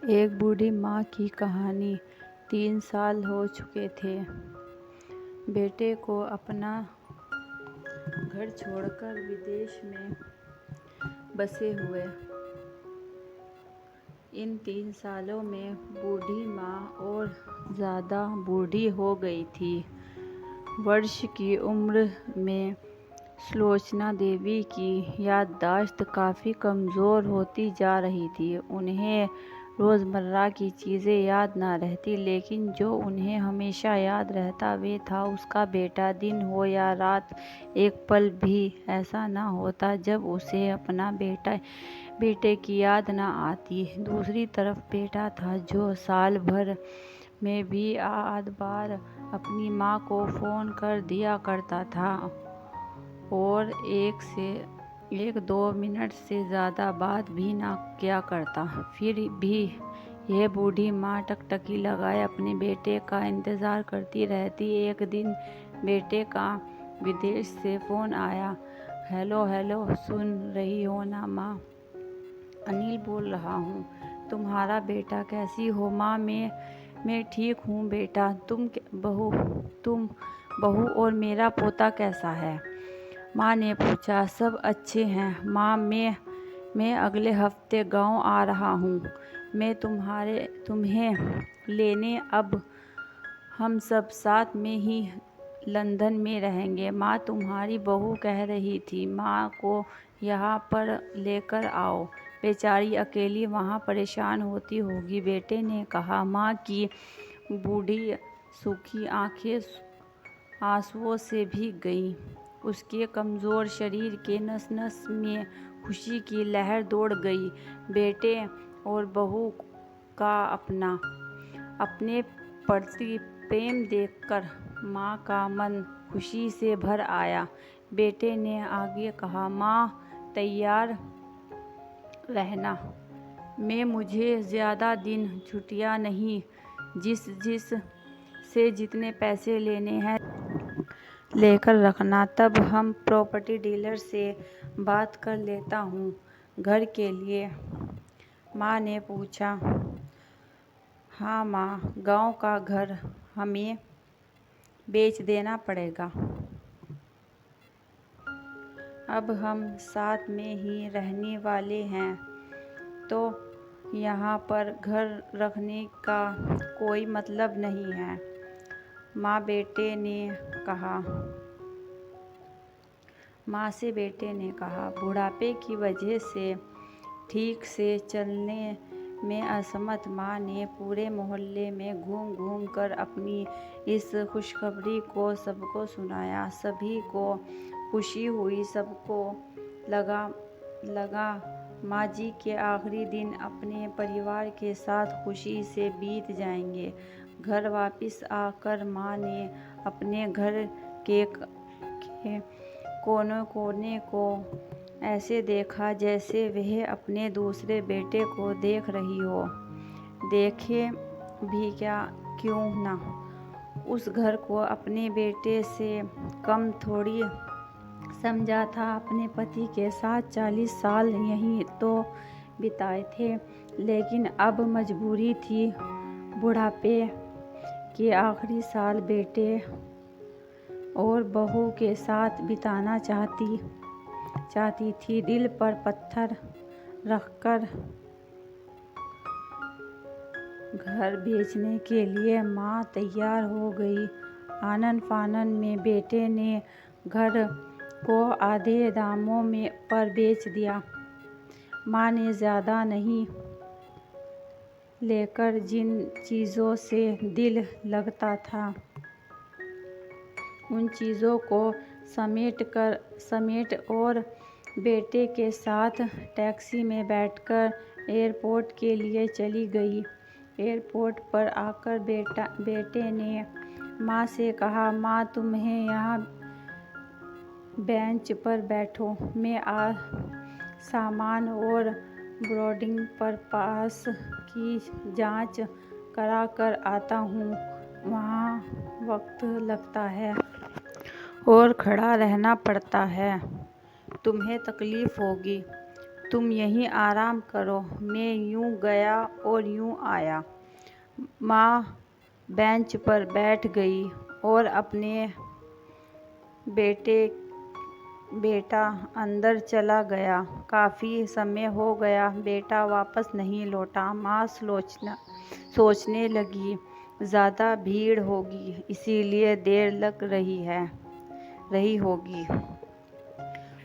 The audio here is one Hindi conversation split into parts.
एक बूढ़ी माँ की कहानी। 3 साल हो चुके थे बेटे को अपना घर छोड़कर विदेश में बसे हुए। इन 3 सालों में बूढ़ी माँ और ज़्यादा बूढ़ी हो गई थी। वर्ष की उम्र में सुलोचना देवी की याददाश्त काफ़ी कमज़ोर होती जा रही थी। उन्हें रोज़मर्रा की चीज़ें याद ना रहती, लेकिन जो उन्हें हमेशा याद रहता वे था उसका बेटा। दिन हो या रात, एक पल भी ऐसा ना होता जब उसे अपना बेटे की याद ना आती। दूसरी तरफ बेटा था जो साल भर में भी आध बार अपनी माँ को फ़ोन कर दिया करता था और 1-2 मिनट से ज़्यादा बात भी ना किया करता। फिर भी यह बूढ़ी माँ टकटकी लगाए अपने बेटे का इंतज़ार करती रहती। एक दिन बेटे का विदेश से फ़ोन आया। हेलो, सुन रही हो ना माँ? अनिल बोल रहा हूँ। तुम्हारा बेटा कैसी हो माँ? मैं ठीक हूँ बेटा। तुम बहू और मेरा पोता कैसा है? माँ ने पूछा। सब अच्छे हैं माँ। मैं अगले हफ्ते गांव आ रहा हूँ। मैं तुम्हें लेने। अब हम सब साथ में ही लंदन में रहेंगे। माँ, तुम्हारी बहू कह रही थी माँ को यहाँ पर लेकर आओ। बेचारी अकेली वहाँ परेशान होती होगी, बेटे ने कहा। माँ की बूढ़ी सूखी आंखें आंसुओं से भीग गईं। उसके कमज़ोर शरीर के नस-नस में खुशी की लहर दौड़ गई। बेटे और बहू का अपने प्रति प्रेम देखकर माँ का मन खुशी से भर आया। बेटे ने आगे कहा, माँ तैयार रहना। मुझे ज़्यादा दिन छुट्टियाँ नहीं। जिस से जितने पैसे लेने हैं लेकर रखना। तब हम प्रॉपर्टी डीलर से बात कर लेता हूँ घर के लिए। माँ ने पूछा। हाँ माँ, गांव का घर हमें बेच देना पड़ेगा। अब हम साथ में ही रहने वाले हैं, तो यहाँ पर घर रखने का कोई मतलब नहीं है। माँ से बेटे ने कहा। बुढ़ापे की वजह से ठीक से चलने में असमर्थ माँ ने पूरे मोहल्ले में घूम कर अपनी इस खुशखबरी को सबको सुनाया। सभी को खुशी हुई। सबको लगा माँ जी के आखिरी दिन अपने परिवार के साथ खुशी से बीत जाएंगे। घर वापस आकर माँ ने अपने घर के कोने को ऐसे देखा जैसे वह अपने दूसरे बेटे को देख रही हो। देखे भी क्यों ना। उस घर को अपने बेटे से कम थोड़ी समझा था। अपने पति के साथ 40 साल यहीं तो बिताए थे, लेकिन अब मजबूरी थी। बुढ़ापे के आखिरी साल बेटे और बहू के साथ बिताना चाहती थी। दिल पर पत्थर रखकर घर बेचने के लिए माँ तैयार हो गई। आनन फानन में बेटे ने घर को आधे दामों पर बेच दिया। माँ ने ज़्यादा नहीं लेकर जिन चीज़ों से दिल लगता था उन चीज़ों को समेट और बेटे के साथ टैक्सी में बैठकर एयरपोर्ट के लिए चली गई। एयरपोर्ट पर आकर बेटे ने माँ से कहा, माँ तुम्हें यहाँ बेंच पर बैठो, मैं सामान और बोर्डिंग पास की जांच करा कर आता हूँ। वहाँ वक्त लगता है और खड़ा रहना पड़ता है। तुम्हें तकलीफ होगी। तुम यहीं आराम करो। मैं यूं गया और यूं आया। माँ बेंच पर बैठ गई और अपने बेटा अंदर चला गया। काफ़ी समय हो गया, बेटा वापस नहीं लौटा। माँ सोचने लगी, ज़्यादा भीड़ होगी इसीलिए देर लग रही होगी।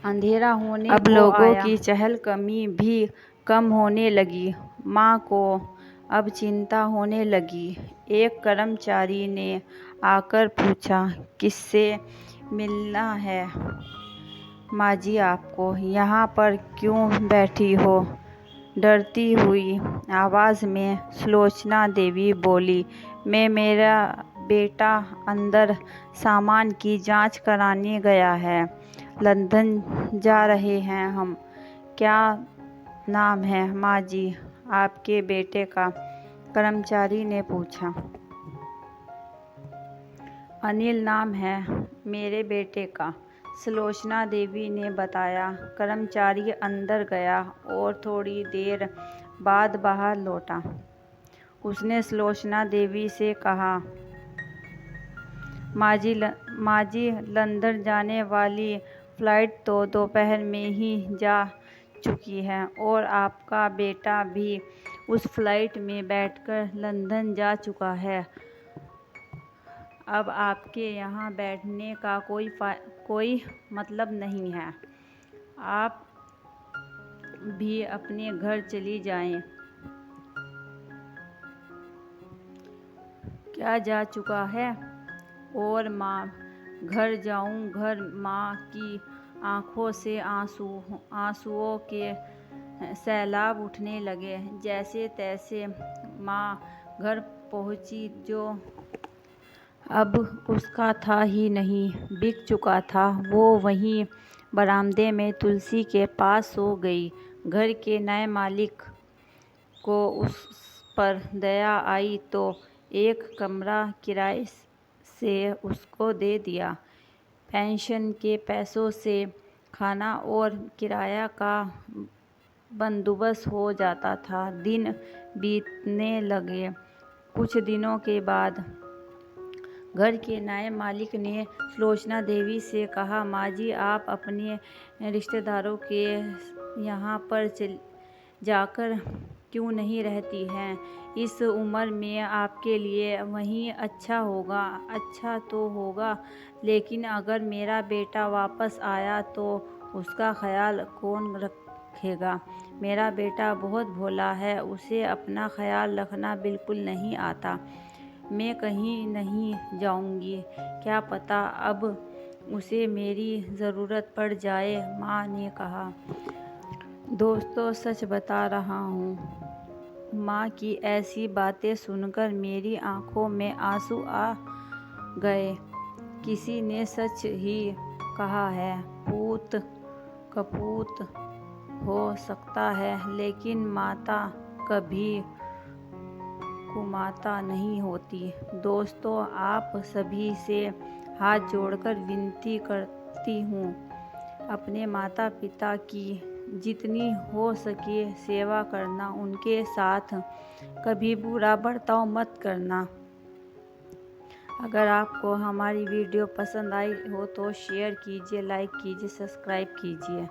अंधेरा होने अब लोगों की चहलकदमी भी कम होने लगी। माँ को अब चिंता होने लगी। एक कर्मचारी ने आकर पूछा, किससे मिलना है माँ जी आपको? यहाँ पर क्यों बैठी हो? डरती हुई आवाज़ में सुलोचना देवी बोली, मेरा बेटा अंदर सामान की जांच कराने गया है। लंदन जा रहे हैं हम। क्या नाम है माँ जी आपके बेटे का? कर्मचारी ने पूछा। अनिल नाम है मेरे बेटे का, सुलोचना देवी ने बताया। कर्मचारी अंदर गया और थोड़ी देर बाद बाहर लौटा। उसने सुलोचना देवी से कहा, माँ जी लंदन जाने वाली फ़्लाइट तो दोपहर में ही जा चुकी है और आपका बेटा भी उस फ़्लाइट में बैठकर लंदन जा चुका है। अब आपके यहाँ बैठने का कोई मतलब नहीं है। आप भी अपने घर चली जाएं। क्या जा चुका है? और माँ घर जाऊं? घर माँ की आंखों से आंसुओं के सैलाब उठने लगे। जैसे तैसे माँ घर पहुंची, जो अब उसका था ही नहीं, बिक चुका था। वो वहीं बरामदे में तुलसी के पास सो गई। घर के नए मालिक को उस पर दया आई तो एक कमरा किराए से उसको दे दिया। पेंशन के पैसों से खाना और किराया का बंदोबस्त हो जाता था। दिन बीतने लगे। कुछ दिनों के बाद घर के नए मालिक ने सुलोचना देवी से कहा, माँ जी आप अपने रिश्तेदारों के यहाँ पर जाकर क्यों नहीं रहती हैं? इस उम्र में आपके लिए वहीं अच्छा तो होगा, लेकिन अगर मेरा बेटा वापस आया तो उसका ख्याल कौन रखेगा? मेरा बेटा बहुत भोला है, उसे अपना ख्याल रखना बिल्कुल नहीं आता। मैं कहीं नहीं जाऊंगी, क्या पता अब उसे मेरी ज़रूरत पड़ जाए, माँ ने कहा। दोस्तों सच बता रहा हूँ, माँ की ऐसी बातें सुनकर मेरी आंखों में आंसू आ गए। किसी ने सच ही कहा है, पूत कपूत हो सकता है, लेकिन माता कभी कुमाता नहीं होती। दोस्तों आप सभी से हाथ जोड़कर विनती करती हूँ, अपने माता पिता की जितनी हो सके सेवा करना, उनके साथ कभी बुरा बर्ताव मत करना। अगर आपको हमारी वीडियो पसंद आई हो तो शेयर कीजिए, लाइक कीजिए, सब्सक्राइब कीजिए।